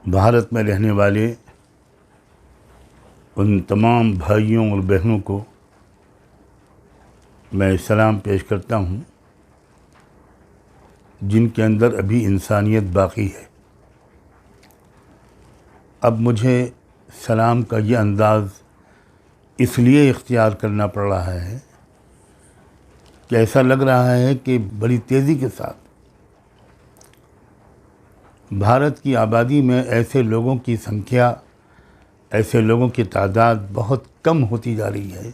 भारत में रहने वाले उन तमाम भाइयों और बहनों को मैं सलाम पेश करता हूँ जिनके अंदर अभी इंसानियत बाकी है। अब मुझे सलाम का ये अंदाज़ इसलिए इख्तियार करना पड़ रहा है कि ऐसा लग रहा है कि बड़ी तेज़ी के साथ भारत की आबादी में ऐसे लोगों की संख्या, ऐसे लोगों की तादाद बहुत कम होती जा रही है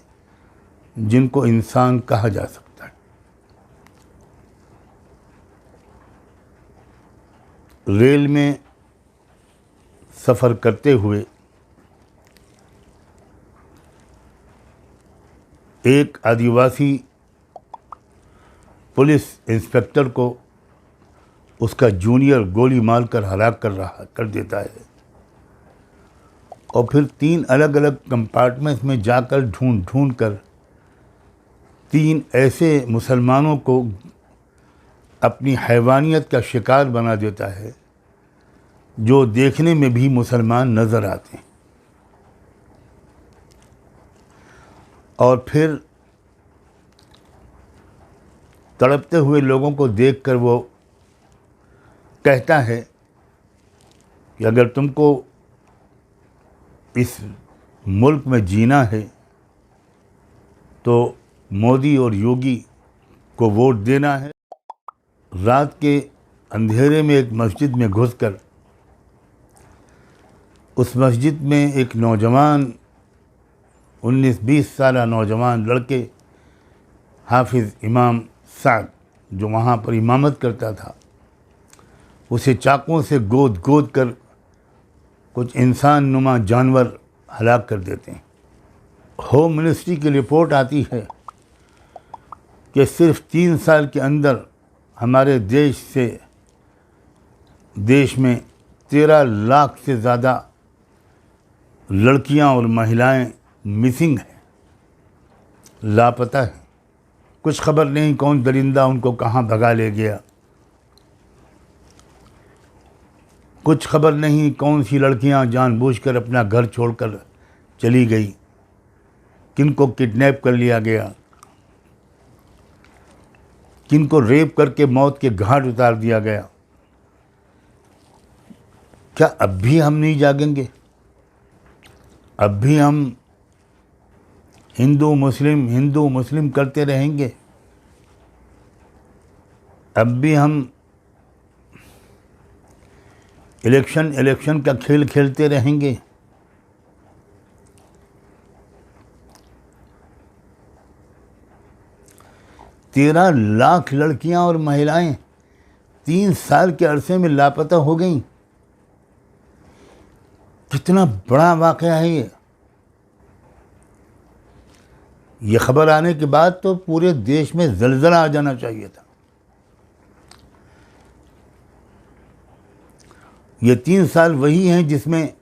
जिनको इंसान कहा जा सकता है। रेल में सफ़र करते हुए एक आदिवासी पुलिस इंस्पेक्टर को उसका जूनियर गोली मारकर हलाक कर देता है और फिर 3 अलग अलग कंपार्टमेंट्स में जाकर ढूंढ कर 3 ऐसे मुसलमानों को अपनी हैवानियत का शिकार बना देता है जो देखने में भी मुसलमान नज़र आते हैं। और फिर तड़पते हुए लोगों को देखकर वो कहता है कि अगर तुमको इस मुल्क में जीना है तो मोदी और योगी को वोट देना है। रात के अंधेरे में एक मस्जिद में घुसकर उस मस्जिद में एक नौजवान 19-20 साल नौजवान लड़के हाफिज़ इमाम साद जो वहाँ पर इमामत करता था उसे चाकुओं से गोद कर कुछ इंसान नुमा जानवर हलाक कर देते हैं। होम मिनिस्ट्री की रिपोर्ट आती है कि सिर्फ 3 साल के अंदर हमारे देश में 13 लाख से ज़्यादा लड़कियां और महिलाएं मिसिंग हैं, लापता हैं। कुछ खबर नहीं कौन दरिंदा उनको कहाँ भगा ले गया, कुछ खबर नहीं कौन सी लड़कियां जानबूझकर अपना घर छोड़कर चली गई, किनको किडनैप कर लिया गया, किनको रेप करके मौत के घाट उतार दिया गया। क्या अब भी हम नहीं जागेंगे? अब भी हम हिंदू मुस्लिम करते रहेंगे? अब भी हम इलेक्शन का खेल खेलते रहेंगे? तेरह लाख लड़कियां और महिलाएं 3 साल के अरसे में लापता हो गईं। कितना बड़ा वाक़या है ये खबर आने के बाद तो पूरे देश में ज़लज़ला आ जाना चाहिए था। ये 3 साल वही हैं जिसमें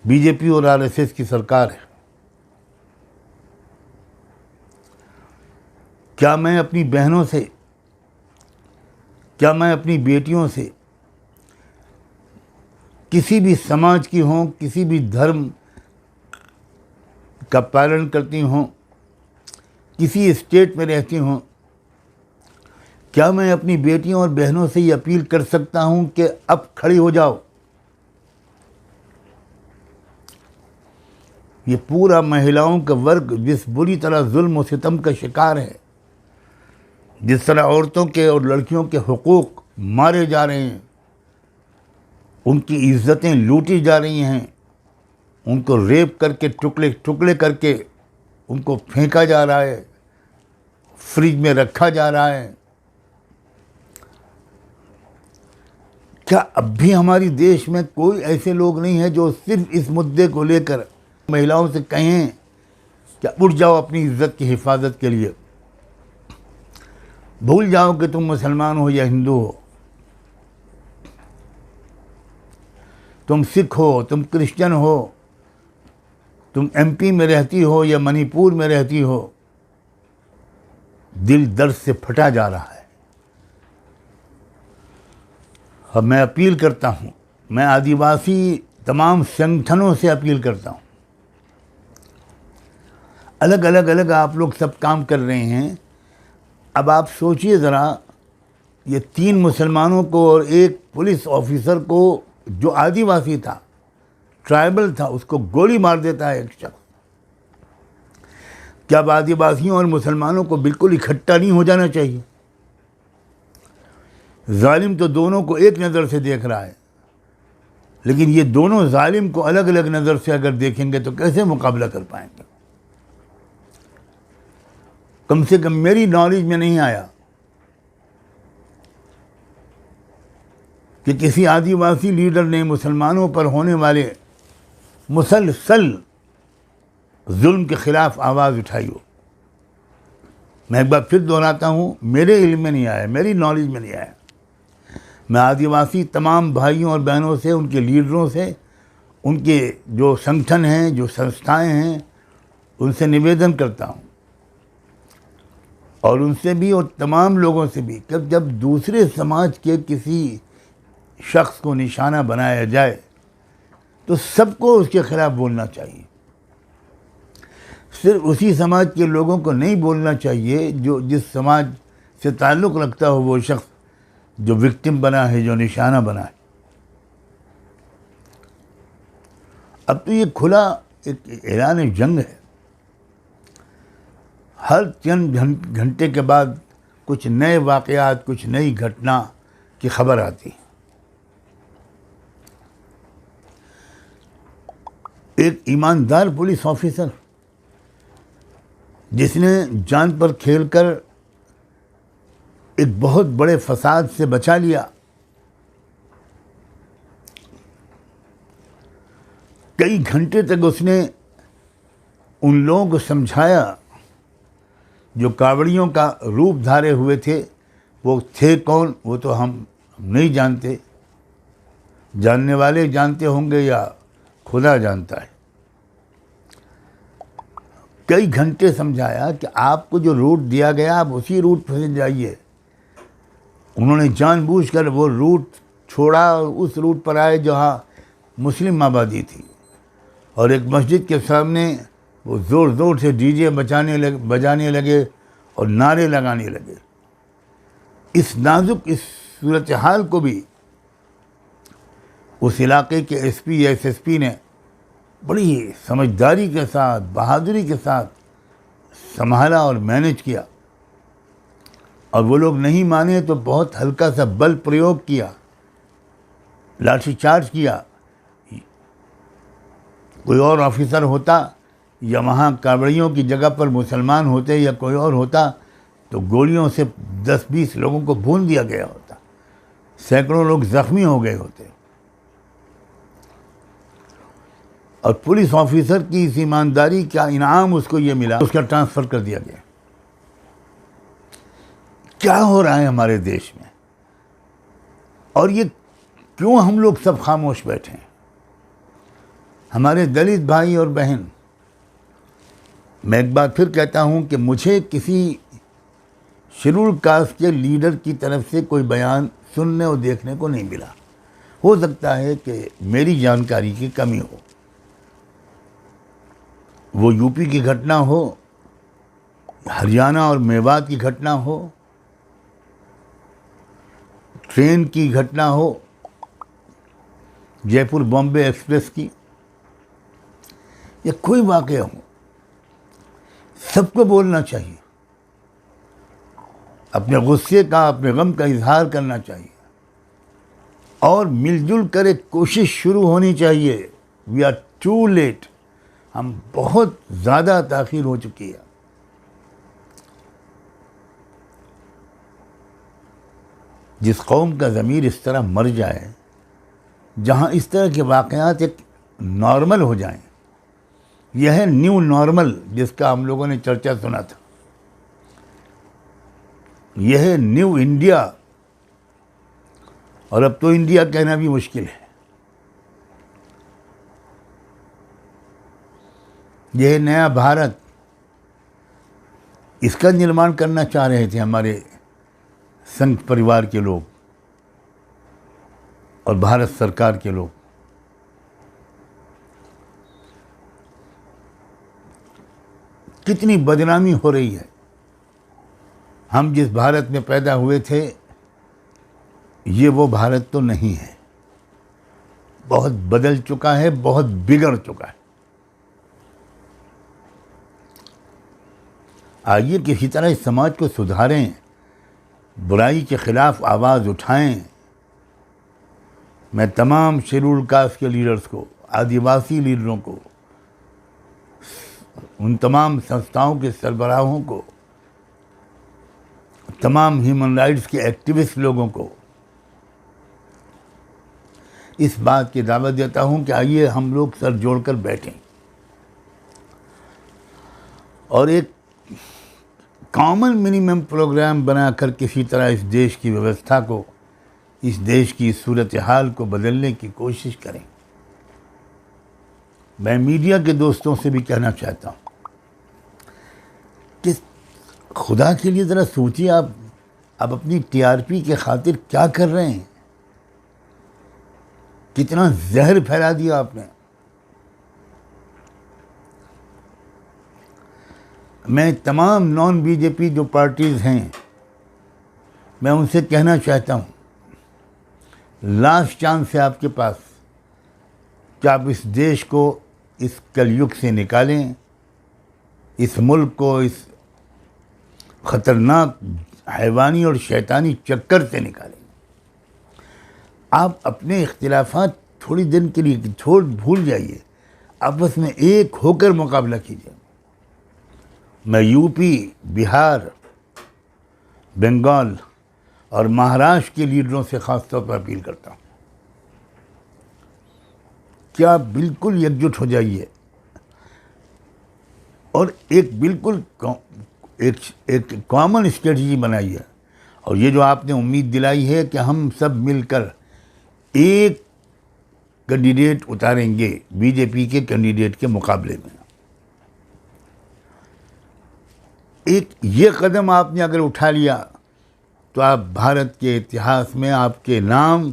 बीजेपी और आरएसएस की सरकार है। क्या मैं अपनी बहनों से, क्या मैं अपनी बेटियों से, किसी भी समाज की हों, किसी भी धर्म का पालन करती हों, किसी स्टेट में रहती हों, क्या मैं अपनी बेटियों और बहनों से ये अपील कर सकता हूं कि अब खड़ी हो जाओ? ये पूरा महिलाओं का वर्ग जिस बुरी तरह जुल्म और सितम का शिकार है, जिस तरह औरतों के और लड़कियों के हुकूक मारे जा रहे हैं, उनकी इज्जतें लूटी जा रही हैं, उनको रेप करके टुकड़े करके उनको फेंका जा रहा है, फ्रिज में रखा जा रहा है। क्या अब भी हमारी देश में कोई ऐसे लोग नहीं हैं जो सिर्फ इस मुद्दे को लेकर महिलाओं से कहें कि उठ जाओ अपनी इज्जत की हिफाजत के लिए, भूल जाओ कि तुम मुसलमान हो या हिंदू हो, तुम सिख हो, तुम क्रिश्चियन हो, तुम एमपी में रहती हो या मणिपुर में रहती हो, दिल दर्द से फटा जा रहा है। अब मैं अपील करता हूँ मैं आदिवासी तमाम संगठनों से अपील करता हूँ, अलग आप लोग सब काम कर रहे हैं। अब आप सोचिए ज़रा, ये 3 मुसलमानों को और एक पुलिस ऑफिसर को जो आदिवासी था, ट्राइबल था, उसको गोली मार देता है एक शख्स। क्या अब आदिवासियों और मुसलमानों को बिल्कुल इकट्ठा नहीं हो जाना चाहिए? जालिम तो दोनों को एक नज़र से देख रहा है, लेकिन ये दोनों जालिम को अलग अलग नज़र से अगर देखेंगे तो कैसे मुकाबला कर पाएंगे? कम से कम मेरी नॉलेज में नहीं आया कि किसी आदिवासी लीडर ने मुसलमानों पर होने वाले मुसलसल जुल्म के ख़िलाफ़ आवाज़ उठाई हो। मैं एक बार फिर दोहराता हूँ, मेरे इल्म में नहीं आया, मेरी नॉलेज में नहीं आया। मैं आदिवासी तमाम भाइयों और बहनों से, उनके लीडरों से, उनके जो संगठन हैं, जो संस्थाएं हैं, उनसे निवेदन करता हूँ, और उनसे भी और तमाम लोगों से भी, कि जब दूसरे समाज के किसी शख्स को निशाना बनाया जाए तो सबको उसके ख़िलाफ़ बोलना चाहिए। सिर्फ उसी समाज के लोगों को नहीं बोलना चाहिए जो जिस समाज से ताल्लुक़ रखता हो वो शख्स जो विक्टिम बना है, जो निशाना बना है। अब तो ये खुला एक ऐलान जंग है। हर चंद घंटे के बाद कुछ नए वाक़यात, कुछ नई घटना की खबर आती है। एक ईमानदार पुलिस ऑफिसर जिसने जान पर खेलकर एक बहुत बड़े फसाद से बचा लिया, कई घंटे तक उसने उन लोगों को समझाया जो कावड़ियों का रूप धारे हुए थे। वो थे कौन, वो तो हम नहीं जानते, जानने वाले जानते होंगे या खुदा जानता है। कई घंटे समझाया कि आपको जो रूट दिया गया आप उसी रूट पर जाइए। उन्होंने जानबूझकर वो रूट छोड़ा और उस रूट पर आए जहाँ मुस्लिम आबादी थी, और एक मस्जिद के सामने वो ज़ोर ज़ोर से डीजे बजाने लगे और नारे लगाने लगे। इस नाजुक इस सूरत हाल को भी उस इलाके के एसपी या एसएसपी ने बड़ी समझदारी के साथ, बहादुरी के साथ संभाला और मैनेज किया। और वो लोग नहीं माने तो बहुत हल्का सा बल प्रयोग किया, लाठीचार्ज किया। कोई और ऑफिसर होता या वहाँ कावड़ियों की जगह पर मुसलमान होते या कोई और होता तो गोलियों से 10-20 लोगों को भून दिया गया होता, सैकड़ों लोग ज़ख्मी हो गए होते। और पुलिस ऑफिसर की इस ईमानदारी का इनाम उसको ये मिला, उसका ट्रांसफ़र कर दिया गया। क्या हो रहा है हमारे देश में, और ये क्यों हम लोग सब खामोश बैठे हैं? हमारे दलित भाई और बहन, मैं एक बार फिर कहता हूँ कि मुझे किसी शेड्यूल कास्ट के लीडर की तरफ से कोई बयान सुनने और देखने को नहीं मिला। हो सकता है कि मेरी जानकारी की कमी हो। वो यूपी की घटना हो, हरियाणा और मेवात की घटना हो, ट्रेन की घटना हो, जयपुर बॉम्बे एक्सप्रेस की, या कोई वाक़या हो, सबको बोलना चाहिए। अपने गुस्से का, अपने गम का इजहार करना चाहिए, और मिलजुल कर एक कोशिश शुरू होनी चाहिए। वी आर टू लेट, हम बहुत ज़्यादा ताख़ीर हो चुकी है। जिस कौम का ज़मीर इस तरह मर जाए, जहाँ इस तरह के वाक़यात एक नॉर्मल हो जाएं, यह है न्यू नॉर्मल जिसका हम लोगों ने चर्चा सुना था। यह है न्यू इंडिया, और अब तो इंडिया कहना भी मुश्किल है। यह है नया भारत, इसका निर्माण करना चाह रहे थे हमारे संघ परिवार के लोग। और भारत सरकार के लोग। कितनी बदनामी हो रही है। हम जिस भारत में पैदा हुए थे ये वो भारत तो नहीं है, बहुत बदल चुका है, बहुत बिगड़ चुका है। आइए किसी तरह इस समाज को सुधारें, बुराई के खिलाफ आवाज़ उठाएं। मैं तमाम शेड्यूल्ड कास्ट के लीडर्स को, आदिवासी लीडरों को, उन तमाम संस्थाओं के सरबराहों को, तमाम ह्यूमन राइट्स के एक्टिविस्ट लोगों को इस बात की दावत देता हूं कि आइए हम लोग सर जोड़कर बैठें और एक कॉमन मिनिमम प्रोग्राम बनाकर किसी तरह इस देश की व्यवस्था को, इस देश की सूरत हाल को बदलने की कोशिश करें। मैं मीडिया के दोस्तों से भी कहना चाहता हूं कि खुदा के लिए ज़रा सोचिए, आप अपनी टीआरपी के खातिर क्या कर रहे हैं। कितना जहर फैला दिया आपने। मैं तमाम नॉन बीजेपी जो पार्टीज़ हैं, मैं उनसे कहना चाहता हूँ, लास्ट चांस है आपके पास कि आप इस देश को इस कलयुग से निकालें, इस मुल्क को इस ख़तरनाक हैवानी और शैतानी चक्कर से निकालें। आप अपने इख्तिलाफात थोड़ी दिन के लिए भूल जाइए, आपस में एक होकर मुकाबला कीजिए। मैं यूपी, बिहार, बंगाल और महाराष्ट्र के लीडरों से ख़ास तौर पर अपील करता हूँ कि आप बिल्कुल एकजुट हो जाइए और एक बिल्कुल एक कॉमन स्ट्रेटजी बनाइए। और ये जो आपने उम्मीद दिलाई है कि हम सब मिलकर एक कैंडिडेट उतारेंगे बीजेपी के कैंडिडेट के मुकाबले में, एक ये कदम आपने अगर उठा लिया तो आप भारत के इतिहास में आपके नाम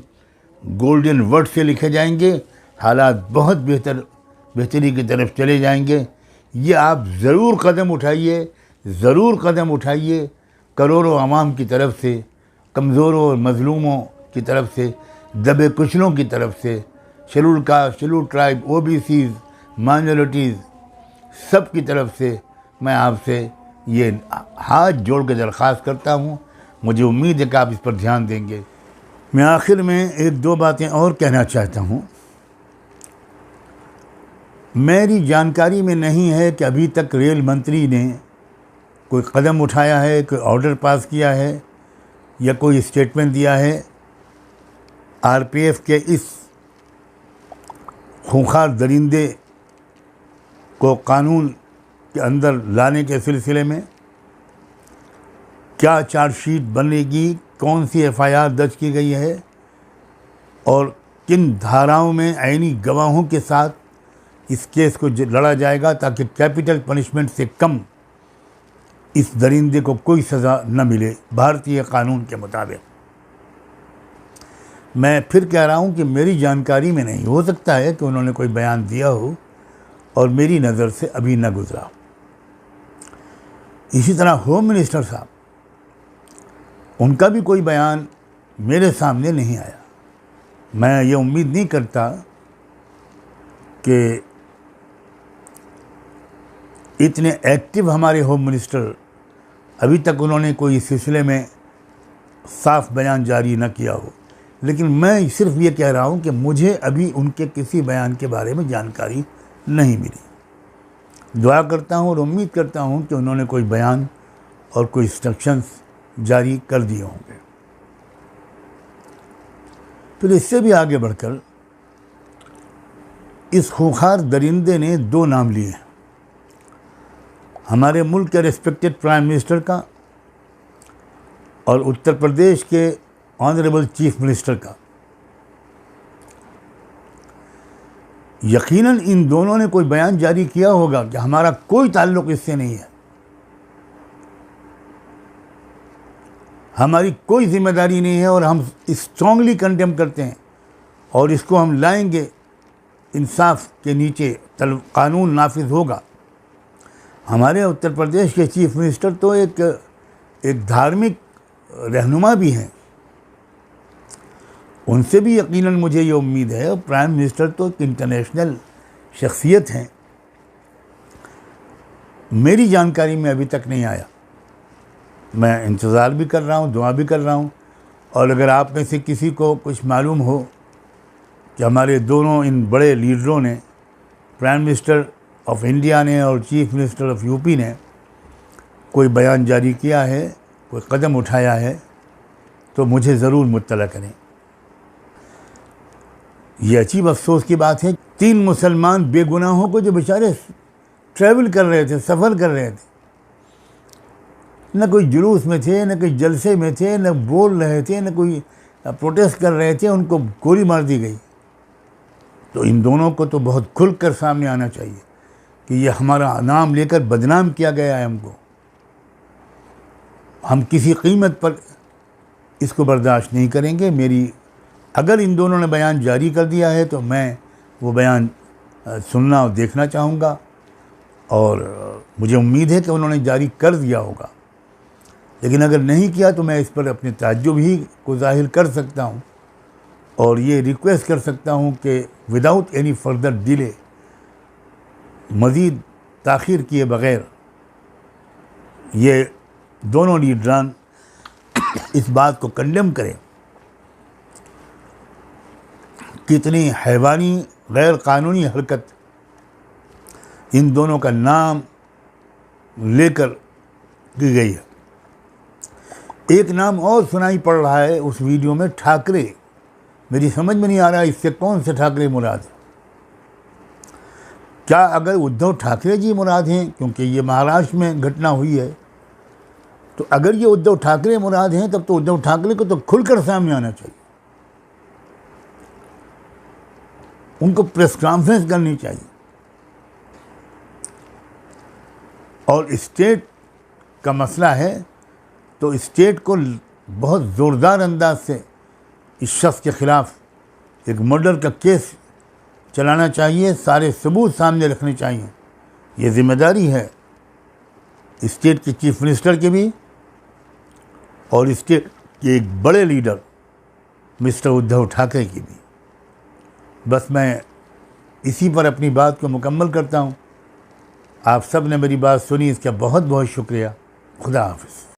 गोल्डन वर्ड से लिखे जाएंगे। हालात बहुत बेहतरी की तरफ चले जाएंगे। ये आप ज़रूर कदम उठाइए, ज़रूर कदम उठाइए। करोड़ों आवाम की तरफ से, कमज़ोरों और मज़लूमों की तरफ से, दबे कुचलों की तरफ से, scheduled caste, scheduled tribe, OBCs, minorities, सब की तरफ से मैं आपसे ये हाथ जोड़ के दरख्वास्त करता हूँ। मुझे उम्मीद है कि आप इस पर ध्यान देंगे। मैं आखिर में एक दो बातें और कहना चाहता हूँ। मेरी जानकारी में नहीं है कि अभी तक रेल मंत्री ने कोई कदम उठाया है, कोई ऑर्डर पास किया है या कोई स्टेटमेंट दिया है आरपीएफ के इस खूंखार दरिंदे को कानून के अंदर लाने के सिलसिले में। क्या चार्जशीट बनेगी, कौन सी एफआईआर दर्ज की गई है और किन धाराओं में आईनी गवाहों के साथ इस केस को लड़ा जाएगा ताकि कैपिटल पनिशमेंट से कम इस दरिंदे को कोई सज़ा न मिले भारतीय कानून के मुताबिक। मैं फिर कह रहा हूं कि मेरी जानकारी में नहीं, हो सकता है कि उन्होंने कोई बयान दिया हो और मेरी नज़र से अभी न गुजरा। इसी तरह होम मिनिस्टर साहब, उनका भी कोई बयान मेरे सामने नहीं आया। मैं ये उम्मीद नहीं करता कि इतने एक्टिव हमारे होम मिनिस्टर, अभी तक उन्होंने कोई इस सिलसिले में साफ बयान जारी न किया हो। लेकिन मैं सिर्फ ये कह रहा हूँ कि मुझे अभी उनके किसी बयान के बारे में जानकारी नहीं मिली। दुआ करता हूँ और उम्मीद करता हूँ कि उन्होंने कोई बयान और कोई इंस्ट्रक्शंस जारी कर दिए होंगे। फिर इससे भी आगे बढ़कर इस खूंखार दरिंदे ने दो नाम लिए, हमारे मुल्क के रिस्पेक्टेड प्राइम मिनिस्टर का और उत्तर प्रदेश के ऑनरेबल चीफ मिनिस्टर का। यकीनन इन दोनों ने कोई बयान जारी किया होगा कि हमारा कोई ताल्लुक इससे नहीं है, हमारी कोई जिम्मेदारी नहीं है और हम स्ट्रांगली कंडेम करते हैं और इसको हम लाएंगे, इंसाफ के नीचे कानून नाफिज होगा। हमारे उत्तर प्रदेश के चीफ मिनिस्टर तो एक धार्मिक रहनुमा भी हैं, उनसे भी यकीनन मुझे ये उम्मीद है। प्राइम मिनिस्टर तो एक इंटरनेशनल शख्सियत हैं। मेरी जानकारी में अभी तक नहीं आया। मैं इंतज़ार भी कर रहा हूँ, दुआ भी कर रहा हूँ। और अगर आप में से किसी को कुछ मालूम हो कि हमारे दोनों इन बड़े लीडरों ने, प्राइम मिनिस्टर ऑफ इंडिया ने और चीफ मिनिस्टर ऑफ यूपी ने, कोई बयान जारी किया है, कोई कदम उठाया है, तो मुझे ज़रूर मुत्तला करें। ये अजीब अफसोस की बात है, 3 मुसलमान बेगुनाहों को जो बेचारे ट्रैवल कर रहे थे, सफ़र कर रहे थे, न कोई जुलूस में थे, न कोई जलसे में थे, न बोल रहे थे, न कोई प्रोटेस्ट कर रहे थे, उनको गोली मार दी गई। तो इन दोनों को तो बहुत खुलकर सामने आना चाहिए कि ये हमारा नाम लेकर बदनाम किया गया है हमको। हम किसी कीमत पर इसको बर्दाश्त नहीं करेंगे। अगर इन दोनों ने बयान जारी कर दिया है तो मैं वो बयान सुनना और देखना चाहूँगा, और मुझे उम्मीद है कि उन्होंने जारी कर दिया होगा। लेकिन अगर नहीं किया तो मैं इस पर अपने ताज्जुब ही को ज़ाहिर कर सकता हूँ और ये रिक्वेस्ट कर सकता हूँ कि विदाउट एनी फर्दर डिले, मज़ीद ताख़ीर किए बग़ैर, ये दोनों लीडरान इस बात को कंडेम करें। कितनी हैवानी गैर कानूनी हरकत इन दोनों का नाम लेकर की गई है। एक नाम और सुनाई पड़ रहा है उस वीडियो में, ठाकरे। मेरी समझ में नहीं आ रहा इससे कौन से ठाकरे मुराद है। क्या अगर उद्धव ठाकरे जी मुराद हैं, क्योंकि ये महाराष्ट्र में घटना हुई है, तो अगर ये उद्धव ठाकरे मुराद हैं तब तो उद्धव ठाकरे को तो खुलकर सामने आना चाहिए, उनको प्रेस कॉन्फ्रेंस करनी चाहिए और स्टेट का मसला है तो स्टेट को बहुत ज़ोरदार अंदाज से इस शख्स के ख़िलाफ़ एक मर्डर का केस चलाना चाहिए, सारे सबूत सामने रखने चाहिए। ये ज़िम्मेदारी है स्टेट के चीफ मिनिस्टर की भी और स्टेट के एक बड़े लीडर मिस्टर उद्धव ठाकरे की भी। बस मैं इसी पर अपनी बात को मुकम्मल करता हूँ। आप सब ने मेरी बात सुनी, इसका बहुत बहुत शुक्रिया। खुदा हाफ़िज़।